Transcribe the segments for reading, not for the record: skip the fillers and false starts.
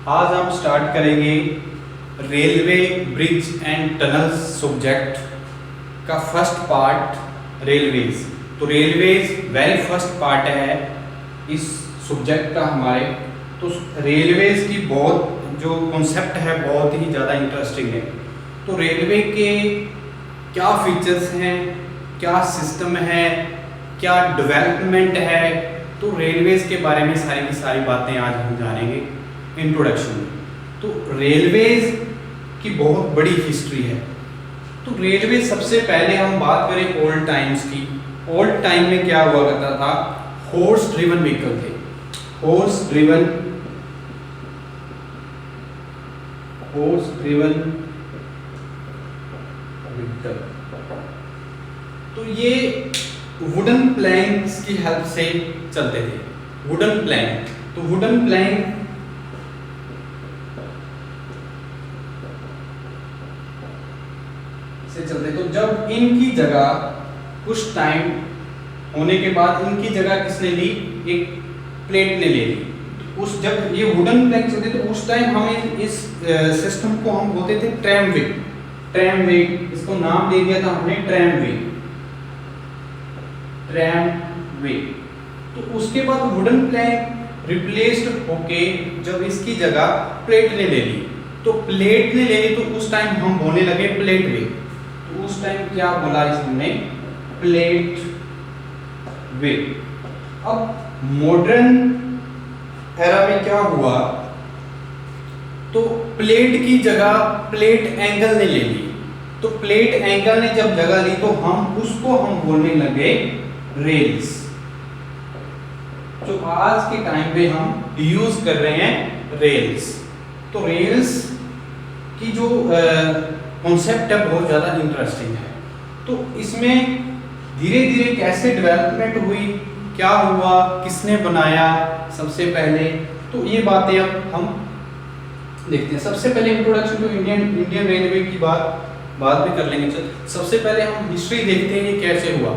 आज हम स्टार्ट करेंगे railway bridge and tunnels subject का फर्स्ट पार्ट रेलवेज। तो रेलवेज वेरी फर्स्ट पार्ट है इस सब्जेक्ट का हमारे। तो रेलवेज की बहुत जो कॉन्सेप्ट है बहुत ही ज़्यादा इंटरेस्टिंग है। तो रेलवे के क्या फीचर्स हैं, क्या सिस्टम है, क्या डेवलपमेंट है, तो रेलवेज के बारे में सारी की सारी बातें आज हम जानेंगे इंट्रोडक्शन में। तो रेलवेज की बहुत बड़ी हिस्ट्री है। तो रेलवे सबसे पहले हम बात करें ओल्ड टाइम्स की। ओल्ड टाइम में क्या हुआ करता था, हॉर्स ड्रिवन व्हीकल थे। Horse driven vehicle. तो ये वुडन प्लैंक्स की हेल्प से चलते थे। वुडन प्लैंक, तो वुडन प्लैंक से चलते। तो जब इनकी जगह कुछ टाइम होने के बाद इनकी जगह किसने ली, एक प्लेट ने ले ली। तो उस जब ये वुडन प्लैंक चलते तो उस टाइम हमें इस सिस्टम को हम बोलते थे ट्रैमवे। ट्रैमवे, इसको नाम दे दिया था हमने ट्रैमवे। ट्रैमवे। तो उसके बाद वुडन प्लैंक रिप्लेस्ड होके जब इसकी जगह प्लेट ने ले ली, तो प्लेट ने ले ली तो उस टाइम हम बोलने लगे प्लेट वे। तो उस टाइम क्या बोला इसने, प्लेट वे। अब मॉडर्न एरा में क्या हुआ, तो प्लेट की जगह प्लेट एंगल ने ले ली। तो प्लेट एंगल ने जब जगह ली तो हम उसको हम बोलने लगे रेल्स। जो आज के टाइम पे हम यूज कर रहे हैं रेल्स। तो रेल्स की जो कॉन्सेप्ट है बहुत ज़्यादा इंटरेस्टिंग है। तो इसमें धीरे धीरे कैसे डेवलपमेंट हुई, क्या हुआ, किसने बनाया सबसे पहले, तो ये बातें अब हम देखते हैं। सबसे पहले इंट्रोडक्शन टू इंडियन रेलवे की बात भी कर लेंगे। सबसे पहले हम हिस्ट्री देखते हैं ये कैसे हुआ।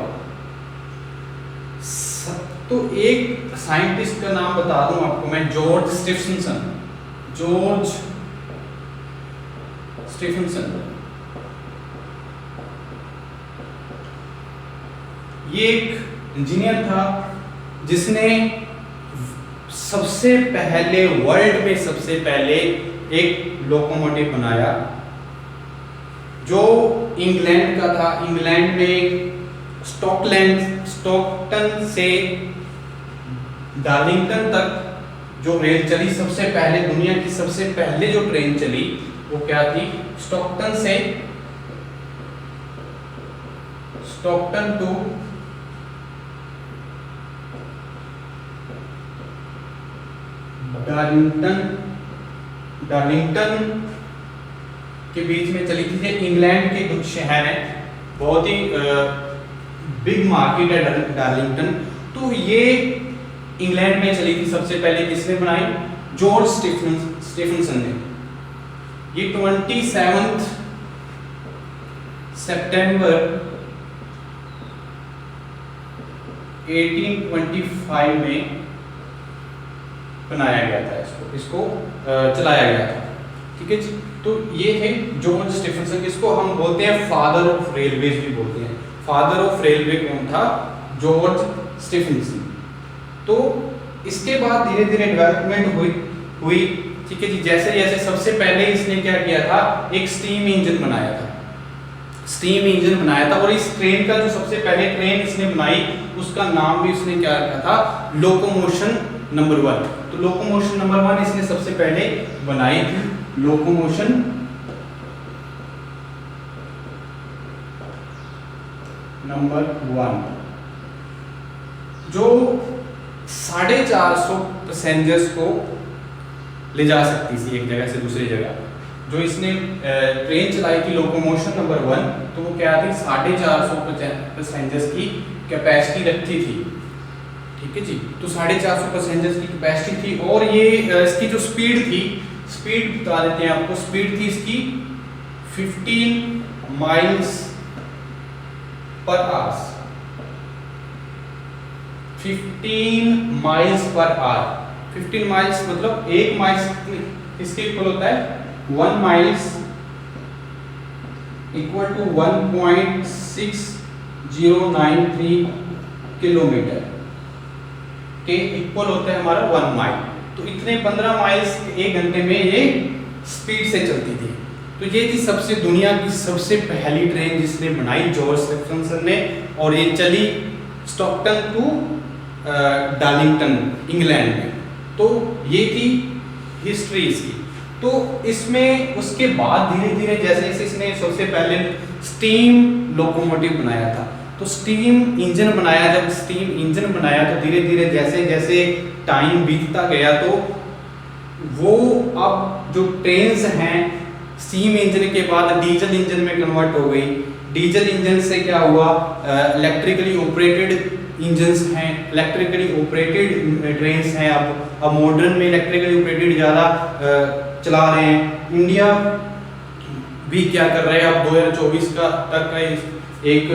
तो एक साइंटिस्ट का नाम बता दूं आपको मैं, जॉर्ज स्टीफनसन। जॉर्ज स्टीफनसन, ये एक इंजीनियर था जिसने सबसे पहले वर्ल्ड में सबसे पहले एक लोकोमोटिव बनाया जो इंग्लैंड का था। इंग्लैंड में स्टॉकटन से डार्लिंगटन तक जो रेल चली, सबसे पहले दुनिया की सबसे पहले जो ट्रेन चली वो क्या थी, स्टॉकटन टू डार्लिंगटन के बीच में चली थी। इंग्लैंड के कुछ शहर हैं, बहुत ही बिग मार्केट है डार्लिंगटन। तो ये इंग्लैंड में चली थी सबसे पहले। किसने बनाई, जॉर्ज स्टीफनसन ने। ये 27 सितंबर 1825 में बनाया गया था। इसको चलाया गया था, ठीक है जी। तो ये थे जॉर्ज स्टीफनसन, इसको हम बोलते हैं फादर ऑफ रेलवेज भी बोलते हैं। फादर ऑफ रेलवे कौन था, जॉर्ज स्टीफनसन। तो इसके बाद धीरे धीरे डेवलपमेंट हुई, ठीक है जी। जैसे जैसे सबसे पहले इसने क्या किया था, एक स्टीम इंजन बनाया था। स्टीम इंजन बनाया था और इस ट्रेन का जो सबसे पहले ट्रेन इसने बनाई उसका नाम भी उसने क्या रखा था, लोकोमोशन नंबर 1। तो लोकोमोशन नंबर 1 इसने सबसे पहले बनाई थी, लोकोमोशन नंबर 1, जो 450 पैसेंजर्स को ले जा सकती थी एक जगह से दूसरी जगह। जो इसने ट्रेन चलाई थी लोकोमोशन नंबर 1, तो वो क्या थी, 450 पैसेंजर्स की कैपेसिटी रखती थी, ठीक है जी। तो 450 पैसेंजर्स की कैपेसिटी थी। और ये इसकी जो स्पीड थी, स्पीड बता देते हैं आपको, स्पीड थी इसकी 15 miles per hour. 15 miles per hour. 15 miles मतलब 1 माइल किसके इक्वल होता है? 1 माइल्स इक्वल टू 1.6093 किलोमीटर के इक्वल होता है हमारा 1 माइल। तो इतने 15 माइल्स एक घंटे में ये स्पीड से चलती थी। तो ये थी सबसे दुनिया की सबसे पहली ट्रेन जिसने बनाई जॉर्ज स्टेफनसन ने, और ये चली स्टॉकटन टू डार्लिंगटन इंग्लैंड में। तो ये थी हिस्ट्री इसकी। तो इसमें उसके बाद धीरे धीरे जैसे जैसे इसने सबसे पहले स्टीम लोकोमोटिव बनाया था, तो स्टीम इंजन बनाया। जब स्टीम इंजन बनाया तो धीरे धीरे जैसे जैसे टाइम बीतता गया तो वो अब जो ट्रेन्स हैं स्टीम इंजन के बाद डीजल इंजन में कन्वर्ट हो गई। डीजल इंजन से क्या हुआ, इलेक्ट्रिकली ऑपरेटेड इंजन्स हैं, इलेक्ट्रिकली ऑपरेटेड ट्रेन्स हैं। अब मॉडर्न में इलेक्ट्रिकली ऑपरेटेड ज़्यादा चला रहे हैं। इंडिया भी क्या कर रहे हैं, अब 2024 का तक का एक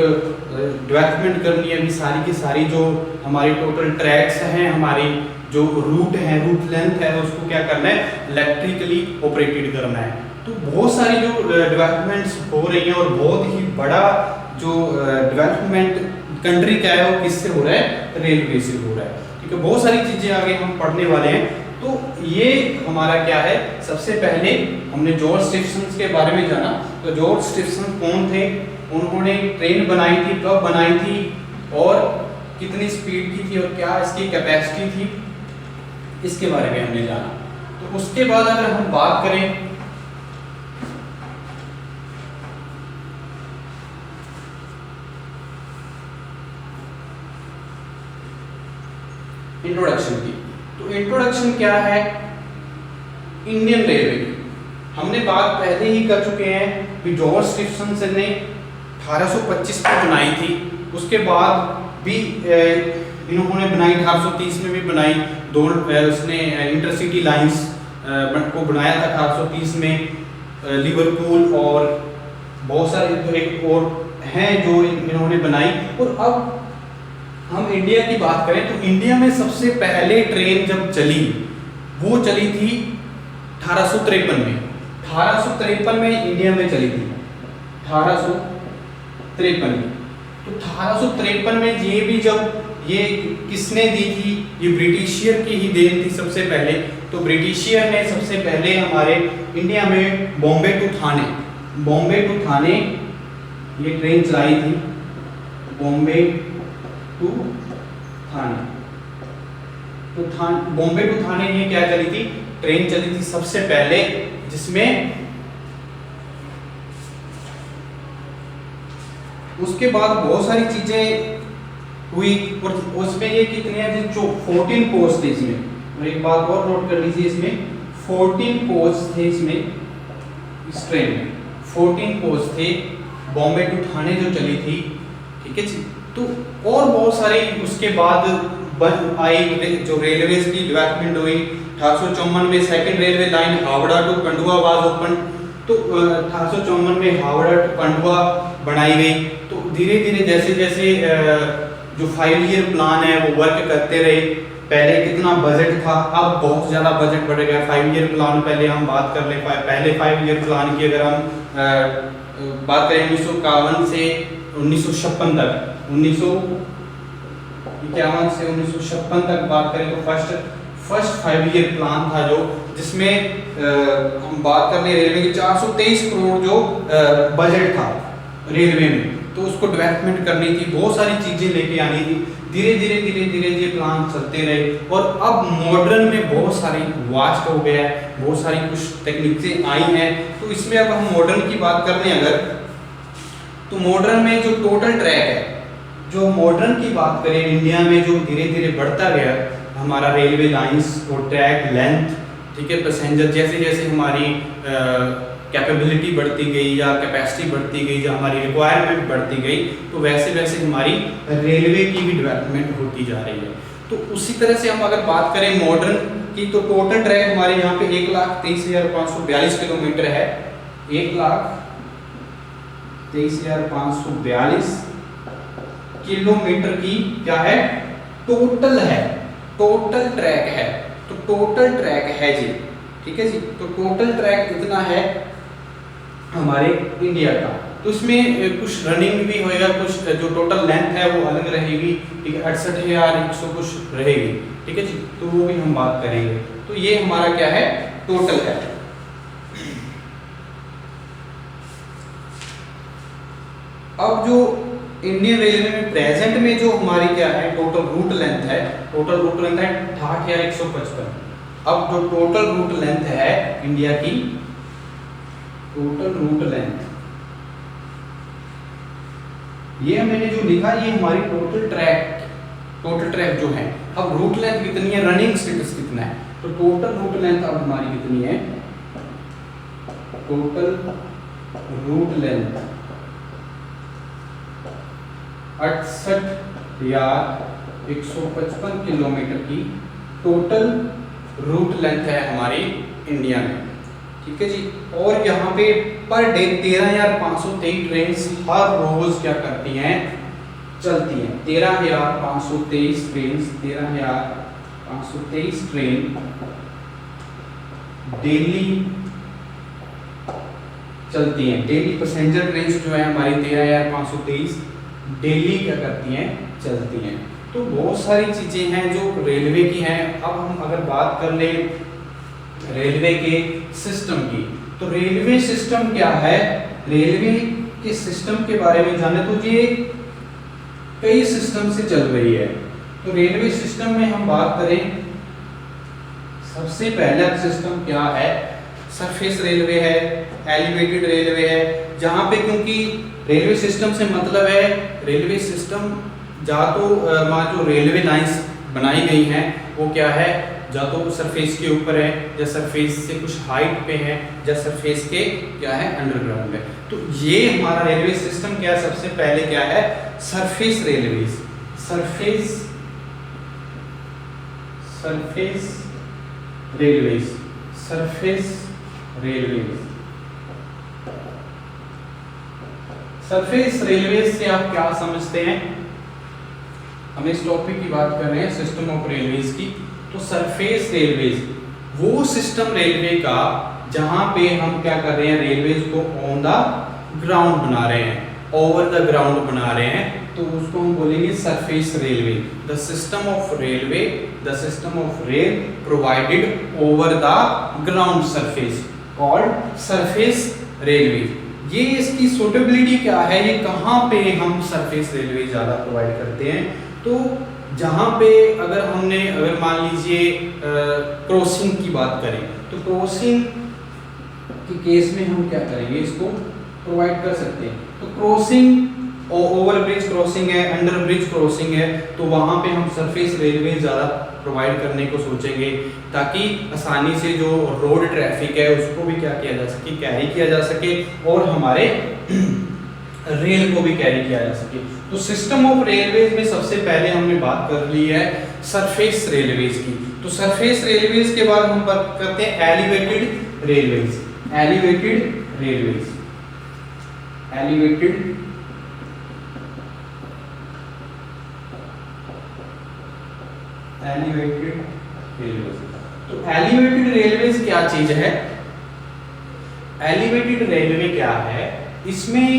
डेवलपमेंट करनी है अभी सारी की सारी। जो हमारी टोटल ट्रैक्स हैं, हमारी जो रूट है, रूट लेंथ है, उसको क्या करना है, इलेक्ट्रिकली ऑपरेटेड करना है। तो बहुत सारी जो डेवलपमेंट्स हो रही हैं, और बहुत ही बड़ा जो डेवलपमेंट कंट्री का है वो किससे हो रहा है, रेलवे से हो रहा है। ठीक है, बहुत सारी चीज़ें आगे हम पढ़ने वाले हैं। तो ये हमारा क्या है, सबसे पहले हमने जॉर्ज स्टेफनसन के बारे में जाना। तो जॉर्ज स्टेफनसन कौन थे, उन्होंने ट्रेन बनाई थी, कब बनाई थी और कितनी स्पीड की थी और क्या इसकी कैपेसिटी थी, इसके बारे में हमने जाना। तो उसके बाद अगर हम बात करें इंट्रोडक्शन की, तो इंट्रोडक्शन क्या है इंडियन रेलवे की। हमने बात पहले ही कर चुके हैं कि जॉर्ज स्टीफनसन ने 1825 में बनाई थी, उसके बाद भी इन्होंने बनाई, 1830 में भी बनाई। दो उसने इंटरसिटी लाइंस को बनाया था 1830 में, लिवरपूल और बहुत सारे एक और हैं जो इन्होंने बनाई। और अब हम इंडिया की बात करें तो इंडिया में सबसे पहले ट्रेन जब चली वो चली थी 1853 में। 1853 में इंडिया में चली थी, 1853 में। तो 1853 में ये भी जब ये किसने दी थी, ये ब्रिटिशियर की ही देन थी सबसे पहले। तो ब्रिटिशियर ने सबसे पहले हमारे इंडिया में बॉम्बे टू थाने ये ट्रेन चलाई थी, बॉम्बे टू थाने। तो बॉम्बे टू थाने ये क्या चली थी, ट्रेन चली थी सबसे पहले, जिसमें उसके बाद बहुत सारी चीजें हुई। और उसमें ये कितने हैं, जो 14 कोच थे इसमें। और एक बात और नोट कर लीजिए, इसमें 14 कोच थे इसमें, इस ट्रेन में 14 कोच थे, बॉम्बे टू थाने जो चली थी। ठीक है जी। तो और बहुत सारी उसके बाद आई जो रेलवेज की डेवलपमेंट हुई। 1854 में second railway line Howrah to Pandua was open. तो 1854 में हावड़ा टू पंडुआ बनाई गई। तो धीरे धीरे जैसे जैसे जो 5 ईयर प्लान है वो वर्क करते रहे। पहले कितना बजट था, अब बहुत ज़्यादा बजट बढ़ गया। 5 ईयर प्लान पहले हम बात कर ले, पहले 5 ईयर प्लान की अगर हम बात करें 1951 से 1956 तक, 1951 से 1956 तक बात करें तो फर्स्ट 5 ईयर प्लान था जो, जिसमें हम बात कर ले रेलवे की 423 करोड़ जो बजट था रेलवे में, तो उसको डेवलपमेंट करनी थी, बहुत सारी चीज़ें लेके आनी थी। धीरे धीरे ये प्लान चलते रहे और अब मॉडर्न में बहुत सारी वास्ट हो गया है, बहुत सारी कुछ तकनीकें आई हैं। तो इसमें अब हम मॉडर्न की बात कर रहे हैं अगर, तो मॉडर्न में जो टोटल ट्रैक है, जो मॉडर्न की बात करें इंडिया में जो धीरे धीरे बढ़ता गया हमारा रेलवे लाइंस और ट्रैक लेंथ, ठीक है, पैसेंजर जैसे जैसे हमारी कैपेबिलिटी बढ़ती गई या कैपेसिटी बढ़ती गई, या हमारी रिक्वायरमेंट बढ़ती गई, तो वैसे वैसे हमारी रेलवे की भी डेवलपमेंट होती जा रही है। तो उसी तरह से हम अगर बात करें मॉडर्न की, तो टोटल ट्रैक हमारे यहाँ पे 1,23,542 किलोमीटर है। 1,23,542 किलोमीटर की क्या है, टोटल है, टोटल ट्रैक है। तो टोटल ट्रैक है जी, ठीक है जी। तो टोटल ट्रैक इतना है हमारे इंडिया का। तो इसमें कुछ रनिंग भी होएगा, कुछ जो टोटल लेंथ है वो अलग रहेगी, ठीक है, 68,100 कुछ रहेगी, ठीक है जी। तो वो भी हम बात करेंगे। तो ये हमारा क्या है, टोटल है। अब जो इंडियन रेलवे में प्रेजेंट में जो हमारी क्या है टोटल रूट लेंथ है, टोटल रूट लेंथ है 68,155। अब जो टोटल रूट लेंथ है इंडिया की, टोटल रूट लेंथ, ये मैंने जो लिखा ये हमारी टोटल ट्रैक जो है। अब रूट लेंथ कितनी है, रनिंग स्टेटस कितना है, तो टोटल रूट लेंथ अब हमारी कितनी है, टोटल रूट लेंथ 68,155 किलोमीटर की टोटल रूट लेंथ है हमारी इंडिया में, ठीक है जी। और यहाँ पे पर डे 13,523 ट्रेन हर रोज क्या करती हैं, चलती हैं। 13,523 ट्रेन, 13,523 ट्रेन डेली चलती हैं। डेली पैसेंजर ट्रेन जो है हमारी 13,523 डेली क्या करती हैं, चलती हैं। तो बहुत सारी चीजें हैं जो रेलवे की हैं। अब हम अगर बात कर ले रेलवे के सिस्टम की, तो रेलवे सिस्टम क्या है, रेलवे के सिस्टम के बारे में जाने तो ये कई सिस्टम से चल रही है। तो रेलवे सिस्टम में हम बात करें, सबसे पहला सिस्टम क्या है, सरफेस रेलवे है, एलिवेटेड रेलवे है। जहां पे क्योंकि रेलवे सिस्टम से मतलब है रेलवे सिस्टम जा तो जो रेलवे लाइंस बनाई गई हैं वो क्या है, या तो सरफेस के ऊपर है, या सरफेस से कुछ हाइट पे है, या सरफेस के क्या है अंडरग्राउंड है। तो ये हमारा रेलवे सिस्टम क्या है, सबसे पहले क्या है, surface railways, surface railways, surface railways. Surface railways से आप क्या समझते हैं, हम इस टॉपिक की बात कर रहे हैं सिस्टम ऑफ रेलवेज की। तो सरफेस रेलवेज वो सिस्टम रेलवे का जहां पे हम क्या कर रहे हैं, रेलवेज को ऑन द ग्राउंड बना रहे हैं, ओवर द ग्राउंड बना रहे हैं, तो उसको हम बोलेंगे surface railway. The system of railway, the system of rail provided over the ground surface called surface railway. ये इसकी सूटेबिलिटी क्या है, ये कहाँ पे हम सरफेस रेलवे ज़्यादा प्रोवाइड करते हैं, तो जहाँ पे अगर मान लीजिए क्रॉसिंग की बात करें, तो क्रॉसिंग के केस में हम क्या करेंगे, इसको प्रोवाइड कर सकते हैं। तो क्रॉसिंग, ओवर ब्रिज क्रॉसिंग है, अंडर ब्रिज क्रॉसिंग है, तो वहाँ पे हम सरफेस रेलवे ज़्यादा प्रोवाइड करने को सोचेंगे, ताकि आसानी से जो रोड ट्रैफिक है उसको भी क्या किया जा सके, कैरी किया जा सके, और हमारे रेल को भी कैरी किया जा सके। तो सिस्टम ऑफ रेलवेज में सबसे पहले हमने बात कर ली है सरफेस रेलवेज की। तो सरफेस रेलवेज के बाद हम बात करते हैं elevated railways, elevated railways, elevated railways. तो एलिवेटेड रेलवेज क्या चीज है, एलिवेटेड रेलवे क्या है, इसमें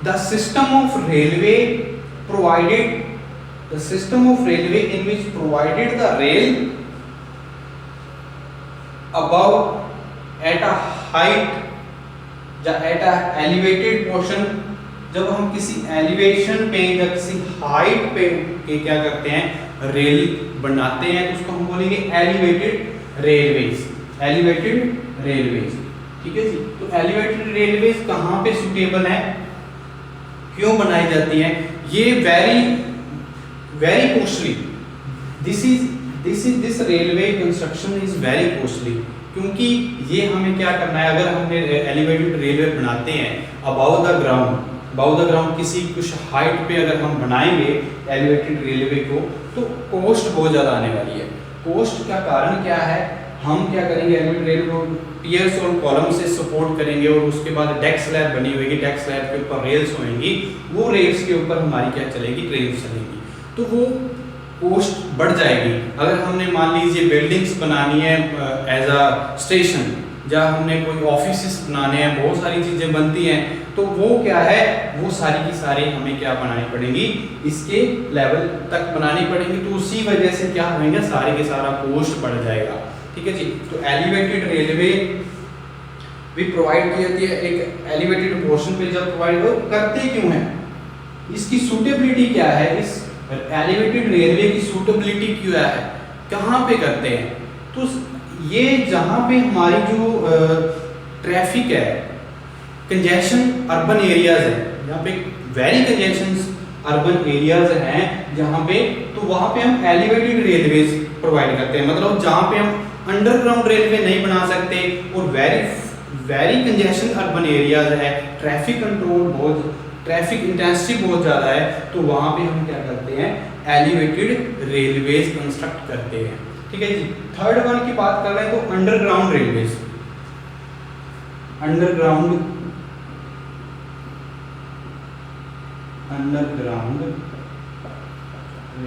the system of railway provided, the system of railway in which provided the rail above at a height या at a elevated portion। जब हम किसी एलिवेशन पे या किसी हाइट पे के क्या करते हैं, रेल बनाते हैं, तो उसको हम बोलेंगे एलिवेटेड रेलवेज, एलिवेटेड रेलवेज, ठीक है जी। तो एलिवेटेड रेलवेज कहाँ पे सुटेबल है, क्यों बनाई जाती हैं, ये very costly, this railway construction is very costly, क्योंकि ये हमें क्या करना है, अगर हमने एलिवेटेड रेलवे बनाते हैं अबाउ द ग्राउंड किसी कुछ हाइट पे अगर हम बनाएंगे एलिवेटेड रेलवे को, तो कॉस्ट बहुत ज़्यादा आने वाली है। कॉस्ट का कारण क्या है, हम क्या करेंगे, एलिवेटेड रेलवे को पियर्स और कॉलम से सपोर्ट करेंगे, और उसके बाद डेक स्लैब बनी होगी, डेक स्लैब के ऊपर रेल्स होंगी, वो रेल्स के ऊपर हमारी क्या चलेगी, ट्रेन चलेगी। तो वो कॉस्ट बढ़ जाएगी। अगर हमने मान लीजिए बिल्डिंग्स बनानी है एज अ स्टेशन, या हमने कोई ऑफिसेस बनाने हैं, बहुत सारी चीज़ें बनती हैं, तो वो क्या है, वो सारी की सारी हमें क्या बनानी पड़ेगी, इसके लेवल तक बनानी पड़ेगी। तो उसी वजह से क्या होगा, सारे के सारा कॉस्ट बढ़ जाएगा। ठीक है जी। तो एलिवेटेड रेलवे भी प्रोवाइड की जाती है। एक एलिवेटेड पोर्शन पे जब प्रोवाइड हो, करते क्यों है, इसकी सूटेबिलिटी क्या है, इस एलिवेटेड रेलवे की सूटेबिलिटी क्या है, कहाँ पे करते हैं। तो ये जहाँ पे हमारी जो ट्रैफिक है, कंजेशन अर्बन एरियाज है, जहाँ पे वेरी कंजेशन अर्बन एरियाज हैं जहाँ पे, तो वहाँ पे हम एलिवेटेड रेलवेज प्रोवाइड करते हैं। मतलब जहाँ पे हम अंडरग्राउंड रेलवे नहीं बना सकते और वेरी कंजेशन अर्बन एरियाज है, ट्रैफिक कंट्रोल बहुत, ट्रैफिक इंटेंसिटी बहुत ज़्यादा है, तो वहाँ पे हम क्या करते हैं, एलिवेटेड रेलवेज कंस्ट्रक्ट करते हैं। ठीक है जी। थर्ड वन की बात कर रहे हैं तो अंडरग्राउंड रेलवेज, अंडरग्राउंड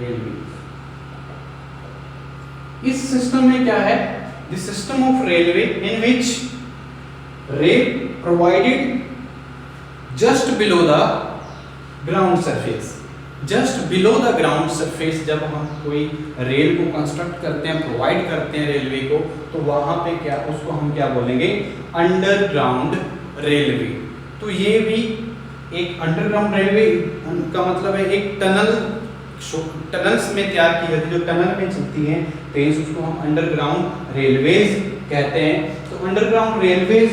रेलवे। इस सिस्टम में क्या है, the system of railway in which rail provided just below the ground surface, just below the ground surface. जब हम कोई रेल को कंस्ट्रक्ट करते हैं, प्रोवाइड करते हैं रेलवे को, तो वहां पे क्या, उसको हम क्या बोलेंगे, अंडरग्राउंड रेलवे। तो ये भी एक अंडरग्राउंड रेलवे का मतलब है एक टनल्स में तैयार की जाती है, जो टनल में चलती हैं ट्रेन, उसको हम अंडरग्राउंड रेलवेज कहते हैं। तो अंडरग्राउंड रेलवेज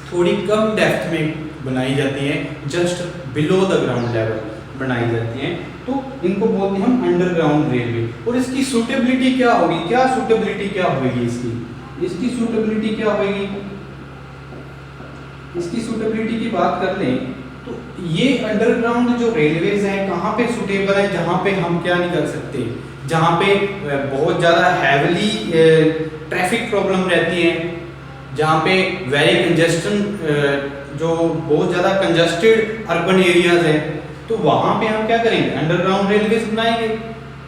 थोड़ी कम डेप्थ में बनाई जाती हैं, just below the ground level बनाई जाती हैं, तो इनको बोलते हैं हम अंडरग्राउंड रेलवे। और इसकी सूटेबिलिटी क्या होगी, क्या सूटेबिलिटी क्या होगी इसकी सूटेबिलिटी क्या होगी, इसकी सूटेबिलिटी की बात कर लें तो ये अंडरग्राउंड जो रेलवेज हैं कहाँ पे सूटेबल है, जहाँ पे हम क्या नहीं कर सकते, जहाँ पे बहुत ज़्यादा हैवली ट्रैफिक प्रॉब्लम रहती है, जहाँ पे वेरी कंजेस्टन जो बहुत ज़्यादा कंजस्टेड अर्बन एरियाज है, तो वहाँ पे हम क्या करेंगे, अंडरग्राउंड रेलवेज बनाएंगे।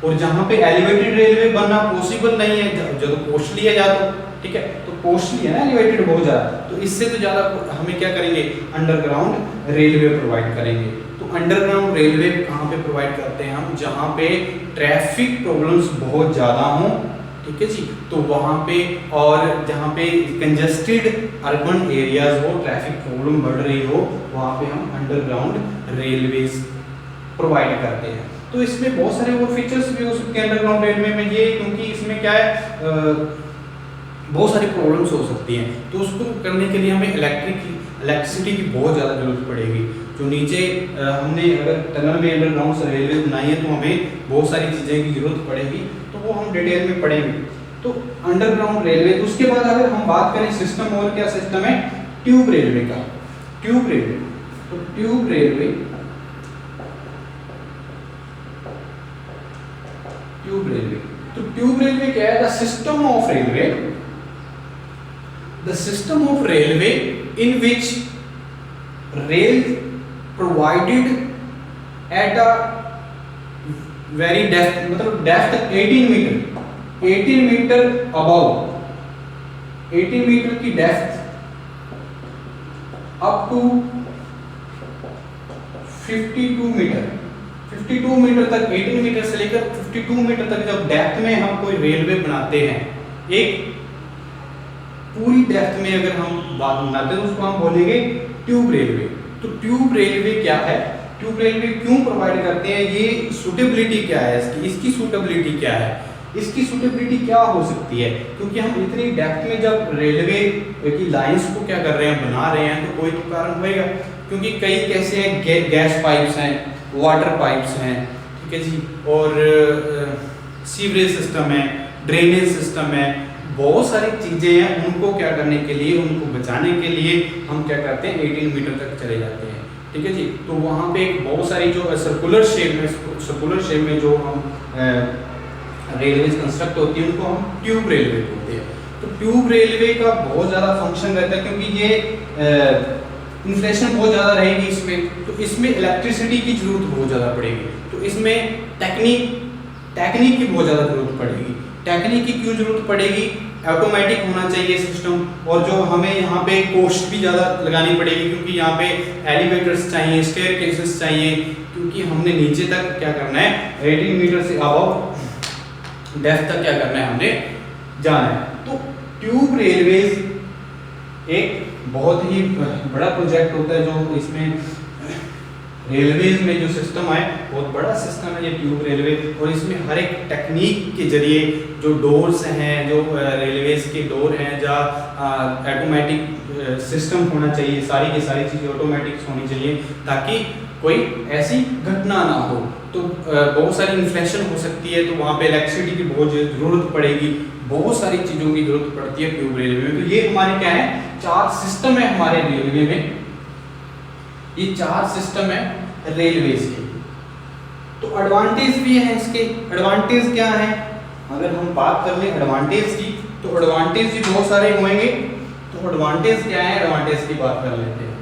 और जहाँ पे एलिवेटेड रेलवे बनना पॉसिबल नहीं है, जो कॉस्टली है ज़्यादा, ठीक है, तो कॉस्टली है ना एलिवेटेड बहुत ज़्यादा, तो इससे तो ज़्यादा हमें क्या करेंगे, अंडरग्राउंड रेलवे प्रोवाइड करेंगे। तो अंडरग्राउंड रेलवे कहाँ पे प्रोवाइड करते हैं हम, जहाँ पे ट्रैफिक प्रॉब्लम्स बहुत ज़्यादा हों, ठीक है जी, तो वहाँ पे, और जहाँ पे कंजस्टेड अर्बन एरियाज हो, ट्रैफिक प्रॉब्लम बढ़ रही हो, वहाँ पे हम अंडरग्राउंड रेलवेज प्रोवाइड करते हैं। तो इसमें बहुत सारे और फीचर्स भी हो सकते हैं अंडरग्राउंड रेलवे में, ये क्योंकि इसमें क्या है, बहुत सारी प्रॉब्लम्स हो सकती हैं, तो उसको करने के लिए हमें इलेक्ट्रिसिटी की बहुत ज़्यादा जरूरत पड़ेगी। जो नीचे हमने अगर टनल में अंडरग्राउंड रेलवे बनाई है, तो हमें बहुत सारी चीज़ें की जरूरत पड़ेगी, तो वो हम डिटेल में पढ़ेंगे। तो अंडरग्राउंड रेलवे, तो उसके बाद अगर हम बात करें सिस्टम, और क्या सिस्टम है, ट्यूब रेलवे का। ट्यूब रेलवे, तो ट्यूब रेलवे, तो ट्यूब रेलवे क्या है, the system of railway, the system of railway in which rail provided at a very depth, मतलब depth 18 मीटर above, 18 मीटर की depth up to 52 metre, 52 metre तक, 18 metre से लेकर 52 metre तक जब डेप्थ में हम कोई रेलवे बनाते हैं, एक पूरी डेप्थ में अगर हम बात बनाते हैं, तो उसको हम बोलेंगे ट्यूब रेलवे। तो ट्यूब रेलवे क्या है, ट्यूब रेलवे क्यों प्रोवाइड करते हैं, ये सूटेबिलिटी क्या है इसकी सूटेबिलिटी क्या है, इसकी सूटेबिलिटी क्या हो सकती है, क्योंकि हम इतनी डेप्थ में जब रेलवे की लाइंस को क्या कर रहे हैं, बना रहे हैं, तो कोई तो कारण होएगा, क्योंकि कई कैसे हैं, गैस पाइप्स हैं, वाटर पाइप्स हैं, ठीक है जी, और सीवरेज सिस्टम है, ड्रेनेज सिस्टम है, बहुत सारी चीज़ें हैं, उनको क्या करने के लिए, उनको बचाने के लिए हम क्या करते हैं, 18 मीटर तक चले जाते हैं, ठीक है जी। तो वहाँ पे बहुत सारी जो सर्कुलर शेप में जो हम रेलवेज कंस्ट्रक्ट होती है, उनको हम ट्यूब रेलवे बोलते हैं। तो ट्यूब रेलवे का बहुत ज़्यादा फंक्शन रहता है, क्योंकि ये इन्फ्लेशन बहुत ज़्यादा रहेगी इसमें, तो इसमें इलेक्ट्रिसिटी की जरूरत बहुत ज़्यादा पड़ेगी। तो इसमें टेक्निक टेक्निक की बहुत ज़्यादा जरूरत पड़ेगी। टेक्निक की क्यों जरूरत पड़ेगी? ऑटोमेटिक होना चाहिए सिस्टम, और जो हमें यहाँ पे कॉस्ट भी ज़्यादा लगानी पड़ेगी, क्योंकि यहाँ पे एलिवेटर्स चाहिए, स्टेयर केसेस चाहिए, क्योंकि हमने नीचे तक क्या करना है, 18 मीटर से अबव डेप्थ तक क्या करना है, हमने जाना है। तो ट्यूब रेलवेज एक बहुत ही बड़ा प्रोजेक्ट होता है, जो इसमें रेलवेज में जो सिस्टम है बहुत बड़ा सिस्टम है ये ट्यूब रेलवे, और इसमें हर एक टेक्निक के जरिए जो डोर्स हैं, जो रेलवेज के डोर हैं, जहाँ ऑटोमेटिक सिस्टम होना चाहिए, सारी की सारी चीज़ें ऑटोमेटिक होनी चाहिए, ताकि कोई ऐसी घटना ना हो। तो बहुत सारी इन्फ्लेशन हो सकती है, तो वहाँ पे इलेक्ट्रिसिटी की बहुत ज़रूरत पड़ेगी, बहुत सारी चीज़ों की जरूरत पड़ती है ट्यूब रेलवे में। तो ये हमारे क्या है, 4 सिस्टम है हमारे रेलवे में, ये 4 सिस्टम है रेलवेज के। तो एडवांटेज भी है इसके। एडवांटेज क्या है, अगर हम बात कर लें एडवांटेज की, तो एडवांटेज भी बहुत सारे होंगे। तो एडवांटेज क्या है, एडवांटेज की बात कर लेते हैं।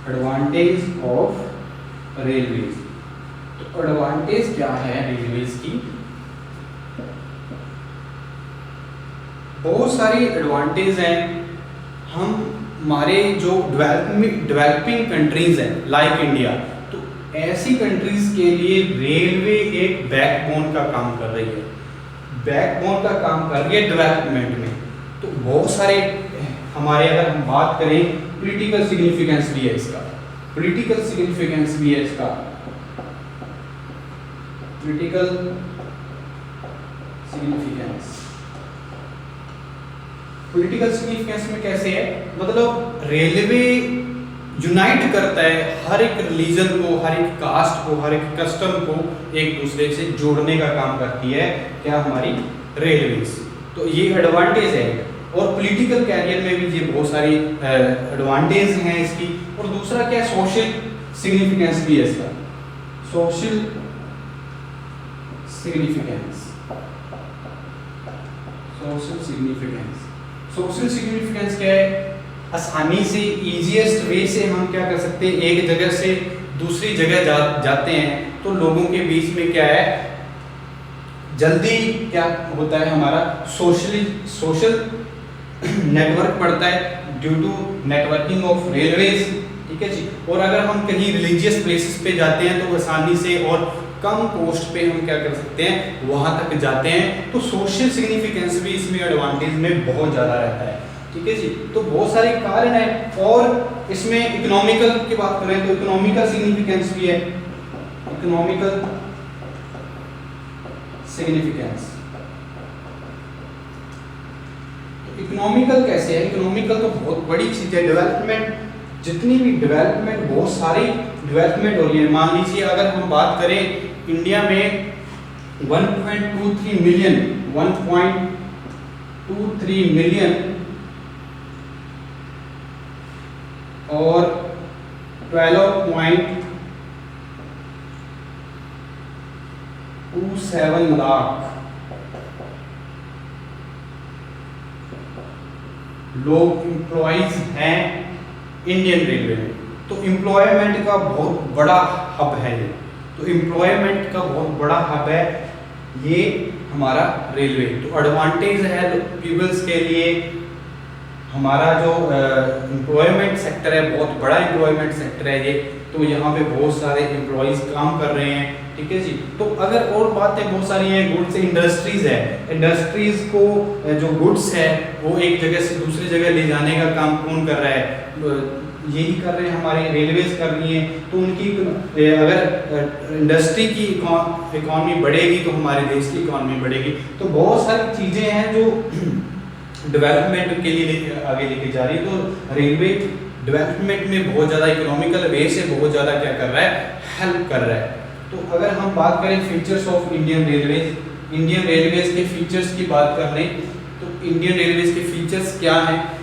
Advantage of railways. तो एडवांटेज क्या है रेलवेज की, बहुत सारी एडवांटेज हैं। हम हमारे जो डेवलपिंग कंट्रीज हैं लाइक इंडिया, तो ऐसी कंट्रीज के लिए रेलवे एक बैकबोन का काम कर रही है, बैकबोन का काम कर रही है डेवलपमेंट में। तो बहुत सारे हमारे, अगर हम बात करें, पॉलिटिकल सिग्निफिकेंस भी है इसका, पॉलिटिकल सिग्निफिकेंस भी है इसका, पॉलिटिकल सिग्निफिकेंस। पॉलिटिकल सिग्निफिकेंस में कैसे है, मतलब रेलवे यूनाइट करता है हर एक रिलीजन को, हर एक कास्ट को, हर एक कस्टम को एक दूसरे से जोड़ने का काम करती है क्या, हमारी रेलवेज। तो ये एडवांटेज है। और पॉलिटिकल कैरियर में भी ये बहुत सारी एडवांटेज हैं इसकी। और दूसरा क्या, सोशल सिग्निफिकेंस भी है इसका, social significance. Social significance, social significance क्या है, आसानी से इजीएस्ट वे से हम क्या कर सकते हैं, एक जगह से दूसरी जगह जाते हैं, तो लोगों के बीच में क्या है, जल्दी क्या होता है, हमारा सोशल नेटवर्क बढ़ता है due to networking of railways, ठीक है जी। और अगर हम कहीं रिलीजियस प्लेसेस पे जाते हैं, तो आसानी से और कम कॉस्ट पे हम क्या कर सकते हैं, वहां तक जाते हैं। तो सोशल सिग्निफिकेंस भी इसमें एडवांटेज में बहुत ज़्यादा रहता है, ठीक है जी। तो बहुत सारे कारण हैं। और इसमें इकोनॉमिकल की बात करें तो इकोनॉमिकल सिग्निफिकेंस भी है, इकोनॉमिकल सिग्निफिकेंस। इकोनॉमिकल कैसे है, इकोनॉमिकल तो बहुत बड़ी चीज़ है। डेवलपमेंट, जितनी भी डेवलपमेंट, बहुत सारी डेवलपमेंट हो रही है। मान लीजिए अगर हम बात करें इंडिया में 1.23 मिलियन और 12.27 लाख लोग एम्प्लॉइज हैं इंडियन रेलवे में। तो एम्प्लॉयमेंट का बहुत बड़ा हब है ये, तो एम्प्लॉयमेंट का बहुत बड़ा हब है ये हमारा रेलवे। तो एडवांटेज है पीपल्स के लिए। हमारा जो एम्प्लॉयमेंट सेक्टर है, बहुत बड़ा एम्प्लॉयमेंट सेक्टर है ये। तो यहाँ पे बहुत सारे एम्प्लॉयज काम कर रहे हैं, ठीक है जी। तो अगर और बातें बहुत सारी हैं, गुड्स इंडस्ट्रीज है, इंडस्ट्रीज को जो गुड्स है वो एक जगह से दूसरी जगह ले जाने का काम कौन कर रहा है, यही कर रहे हैं हमारी रेलवेज कर रही हैं। तो उनकी अगर इंडस्ट्री की इकॉनमी बढ़ेगी तो हमारे देश की इकॉनमी बढ़ेगी। तो बहुत सारी चीज़ें हैं जो डेवलपमेंट के लिए आगे लेके जा रही है। तो रेलवे डेवलपमेंट में बहुत ज़्यादा इकोनॉमिकल वे से बहुत ज़्यादा क्या कर रहा है, हेल्प कर रहा है। तो अगर हम बात करें features of Indian railways, Indian railways के फीचर्स की बात कर लें तो इंडियन रेलवेज के फीचर्स क्या हैं।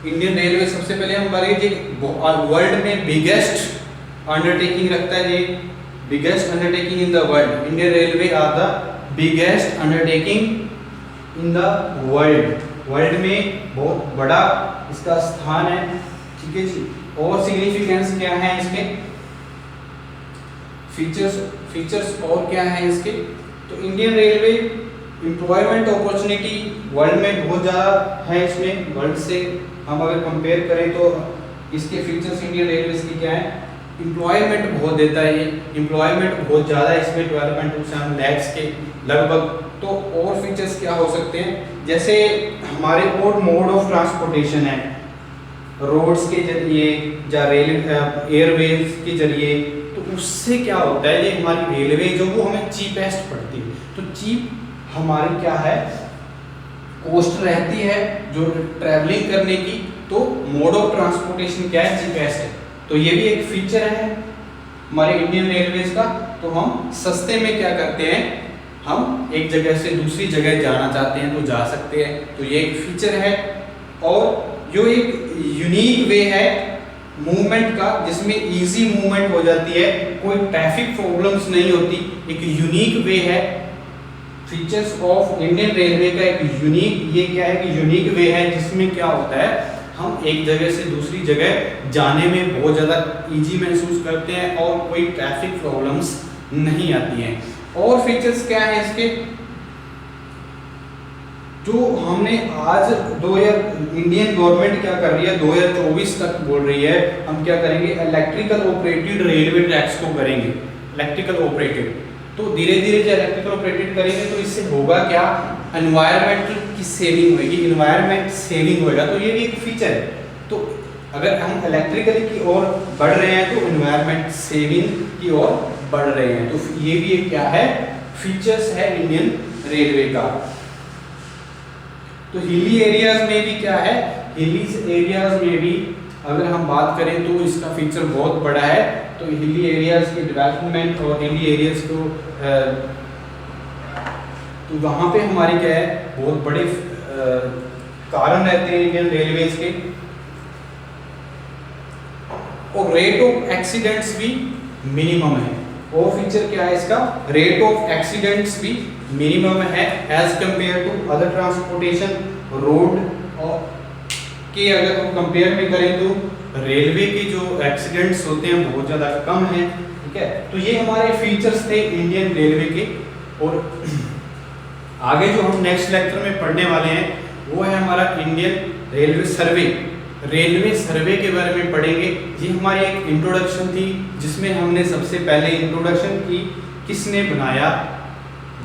इंडियन रेलवे सबसे पहले हम बात करें, वर्ल्ड में बिगेस्ट अंडरटेकिंग रखता है ये, biggest undertaking in the world. Indian railway are the biggest undertaking in the world. World में बहुत बड़ा इसका स्थान है, ठीक है जी। और सिग्निफिकेंस क्या है इसके, फीचर्स और क्या है इसके, तो Indian railway employment opportunity world में बहुत ज़्यादा है। इसमें वर्ल्ड से हम अगर कंपेयर करें तो इसके फीचर्स इंडियन रेलवे की क्या है, एम्प्लॉयमेंट बहुत देता है, ये एम्प्लॉयमेंट बहुत ज़्यादा है इसमें 12.27 लाख के लगभग। तो और फीचर्स क्या हो सकते हैं, जैसे हमारे और मोड ऑफ ट्रांसपोर्टेशन है, रोड्स के जरिए या रेल एयरवेज के जरिए, तो उससे क्या होता है, ये हमारी रेलवे जो वो हमें चीपेस्ट पड़ती है। तो चीप हमारी क्या है, कॉस्ट रहती है जो ट्रैवलिंग करने की, तो मोड ऑफ ट्रांसपोर्टेशन क्या है, चीपेस्ट है। तो ये भी एक फीचर है हमारे इंडियन रेलवेज का। तो हम सस्ते में क्या करते हैं, हम एक जगह से दूसरी जगह जाना चाहते हैं तो जा सकते हैं, तो ये एक फीचर है। और जो एक यूनिक वे है मूवमेंट का, जिसमें इजी मूवमेंट हो जाती है, कोई ट्रैफिक प्रॉब्लम्स नहीं होती, एक यूनिक वे है। फीचर्स ऑफ इंडियन रेलवे का एक यूनिक, ये क्या है कि यूनिक वे है, जिसमें क्या होता है, हम एक जगह से दूसरी जगह जाने में बहुत ज़्यादा इजी महसूस करते हैं और कोई ट्रैफिक प्रॉब्लम्स नहीं आती हैं। और फीचर्स क्या है इसके, जो हमने आज इंडियन गवर्नमेंट क्या कर रही है, 2024 तक बोल रही है हम क्या करेंगे, इलेक्ट्रिकल ऑपरेटेड रेलवे ट्रैक्स को करेंगे, इलेक्ट्रिकल ऑपरेटेड। तो धीरे धीरे जब इलेक्ट्रिकल ऑपरेटेड करेंगे तो इससे होगा क्या, एनवायरमेंट की सेविंग होगी, इन्वायरमेंट सेविंग होगा। तो ये भी एक फीचर है। तो अगर हम इलेक्ट्रिकल की ओर बढ़ रहे हैं तो इन्वायरमेंट सेविंग की ओर बढ़ रहे हैं। तो ये भी एक क्या है, फीचर्स है इंडियन रेलवे का। तो हिली एरियाज में भी क्या है, हिली एरियाज में भी अगर हम बात करें तो इसका फीचर बहुत बड़ा है। तो हिली एरियाज के डेवलपमेंट और हिली एरियाज को तो वहाँ पे हमारी क्या है, बहुत बड़े कारण रहते हैं इंडियन रेलवेज के। और रेट ऑफ एक्सीडेंट्स भी मिनिमम है। और फीचर क्या है इसका, रेट ऑफ एक्सीडेंट्स भी मिनिमम है as compared to other transportation. Road और के अगर हम कंपेयर में करें तो रेलवे के जो एक्सीडेंट्स होते हैं बहुत ज़्यादा कम हैं, ठीक है। तो ये हमारे फीचर्स थे इंडियन रेलवे के। और आगे जो हम नेक्स्ट लेक्चर में पढ़ने वाले हैं वो है हमारा इंडियन रेलवे सर्वे। रेलवे सर्वे के बारे में पढ़ेंगे। ये हमारी एक इंट्रोडक्शन थी जिसमें हमने सबसे पहले इंट्रोडक्शन की, किसने बनाया,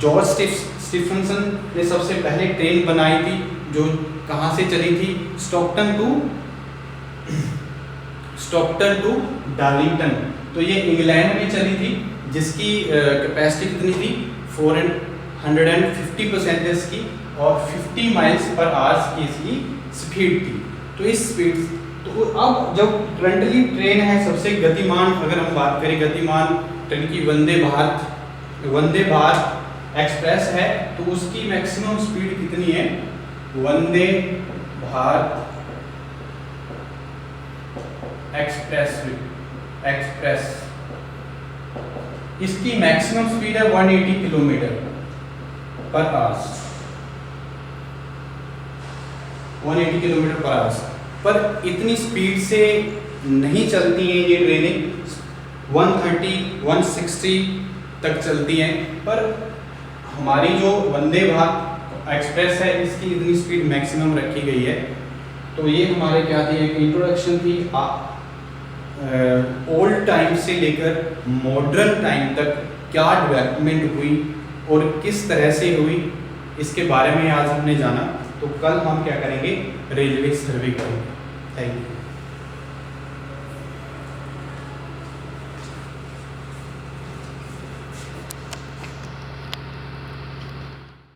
जॉर्ज स्टीफनसन ने सबसे पहले ट्रेन बनाई थी, जो कहाँ से चली थी, स्टॉकटन टू डार्लिंगटन। तो ये इंग्लैंड में चली थी, जिसकी कैपेसिटी कितनी थी, 450 पैसेंजर्स की और 50 माइल्स पर आवर्स की इसकी स्पीड थी। तो इस स्पीड, तो अब जब करंटली ट्रेन है सबसे गतिमान, अगर हम बात करें गतिमान ट्रेन की, वंदे भारत एक्सप्रेस है, तो उसकी मैक्सिमम स्पीड कितनी है, वंदे भारत एक्सप्रेस इसकी मैक्सिमम स्पीड है 180 किलोमीटर पर आवर्स, 180 किलोमीटर पर आवर्स। पर इतनी स्पीड से नहीं चलती हैं ये ट्रेनें, 130 160 तक चलती हैं। पर हमारी जो वंदे भारत एक्सप्रेस है इसकी इतनी स्पीड मैक्सिमम रखी गई है। तो ये हमारे क्या थी, एक इंट्रोडक्शन थी ओल्ड टाइम से लेकर मॉडर्न टाइम तक क्या डेवलपमेंट हुई और किस तरह से हुई, इसके बारे में आज हमने जाना। तो कल हम क्या करेंगे, रेलवे सर्वे करेंगे। Thank you.